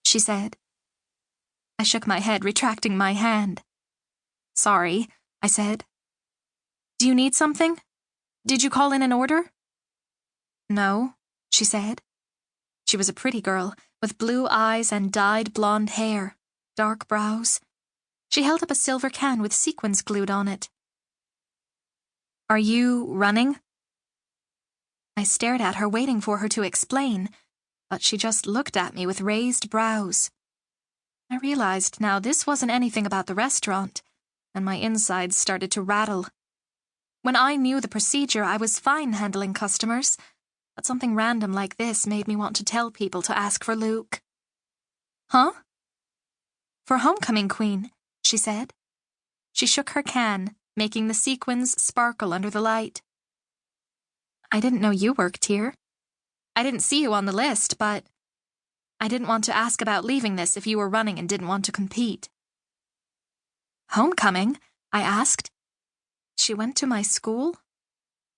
She said. I shook my head, retracting my hand. Sorry, I said. Do you need something? Did you call in an order? No, she said. She was a pretty girl, with blue eyes and dyed blonde hair, dark brows. She held up a silver can with sequins glued on it. Are you running? I stared at her, waiting for her to explain, but she just looked at me with raised brows. I realized now this wasn't anything about the restaurant, and my insides started to rattle. When I knew the procedure, I was fine handling customers, but something random like this made me want to tell people to ask for Luke. Huh? For homecoming queen, she said. She shook her can, making the sequins sparkle under the light. I didn't know you worked here. I didn't see you on the list, but I didn't want to ask about leaving this if you were running and didn't want to compete. Homecoming? I asked. She went to my school?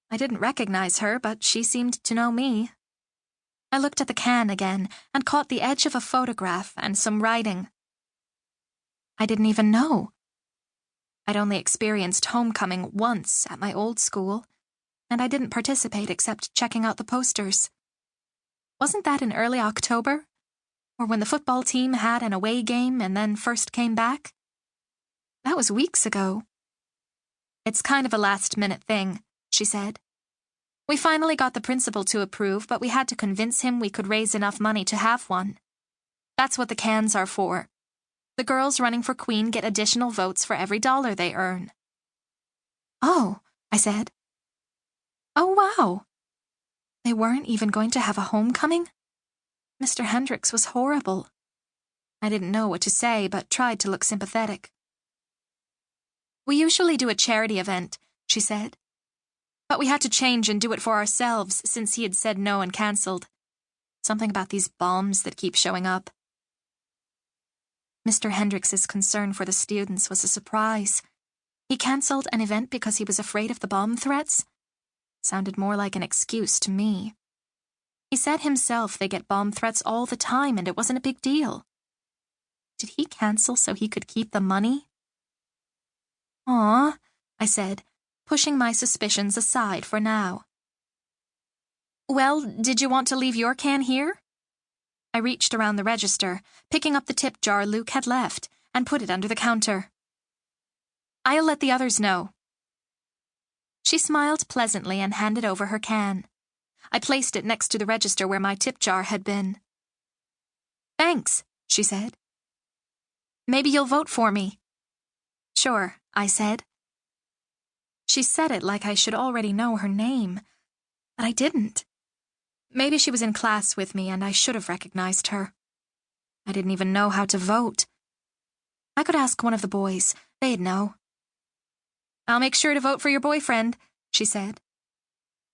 I didn't recognize her, but she seemed to know me. I looked at the can again and caught the edge of a photograph and some writing. I didn't even know. I'd only experienced homecoming once at my old school, and I didn't participate except checking out the posters. Wasn't that in early October? Or when the football team had an away game and then first came back? That was weeks ago. It's kind of a last-minute thing, she said. We finally got the principal to approve, but we had to convince him we could raise enough money to have one. That's what the cans are for. The girls running for queen get additional votes for every dollar they earn. Oh, I said. Oh, wow. They weren't even going to have a homecoming? Mr. Hendricks was horrible. I didn't know what to say, but tried to look sympathetic. We usually do a charity event, she said. But we had to change and do it for ourselves since he had said no and cancelled. Something about these bombs that keep showing up. Mr. Hendricks's concern for the students was a surprise. He cancelled an event because he was afraid of the bomb threats? Sounded more like an excuse to me. He said himself they get bomb threats all the time and it wasn't a big deal. Did he cancel so he could keep the money? Aw, I said, pushing my suspicions aside for now. Well, did you want to leave your can here? I reached around the register, picking up the tip jar Luke had left, and put it under the counter. I'll let the others know. She smiled pleasantly and handed over her can. I placed it next to the register where my tip jar had been. Thanks, she said. Maybe you'll vote for me. Sure, I said. She said it like I should already know her name, but I didn't. Maybe she was in class with me and I should have recognized her. I didn't even know how to vote. I could ask one of the boys. They'd know. I'll make sure to vote for your boyfriend, she said.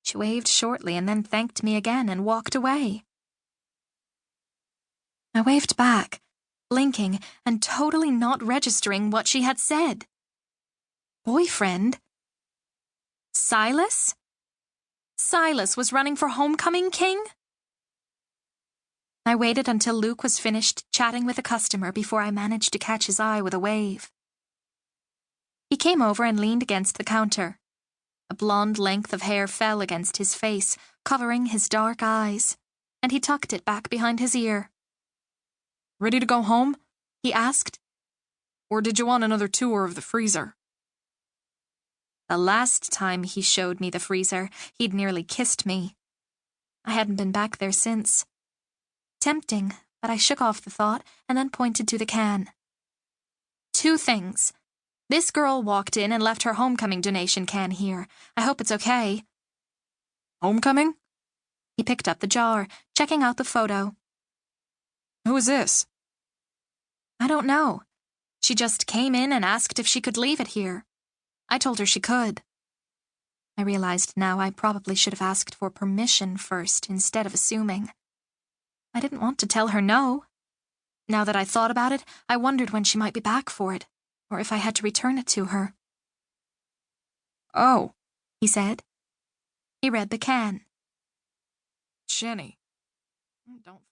She waved shortly and then thanked me again and walked away. I waved back, blinking and totally not registering what she had said. Boyfriend? Silas? Silas was running for homecoming king? I waited until Luke was finished chatting with a customer before I managed to catch his eye with a wave. He came over and leaned against the counter. A blonde length of hair fell against his face, covering his dark eyes, and he tucked it back behind his ear. Ready to go home? He asked. Or did you want another tour of the freezer? The last time he showed me the freezer, he'd nearly kissed me. I hadn't been back there since. Tempting, but I shook off the thought and then pointed to the can. 2 things. This girl walked in and left her homecoming donation can here. I hope it's okay. Homecoming? He picked up the jar, checking out the photo. Who is this? I don't know. She just came in and asked if she could leave it here. I told her she could. I realized now I probably should have asked for permission first instead of assuming. I didn't want to tell her no. Now that I thought about it, I wondered when she might be back for it, or if I had to return it to her. Oh, he said. He read the can. Jenny, don't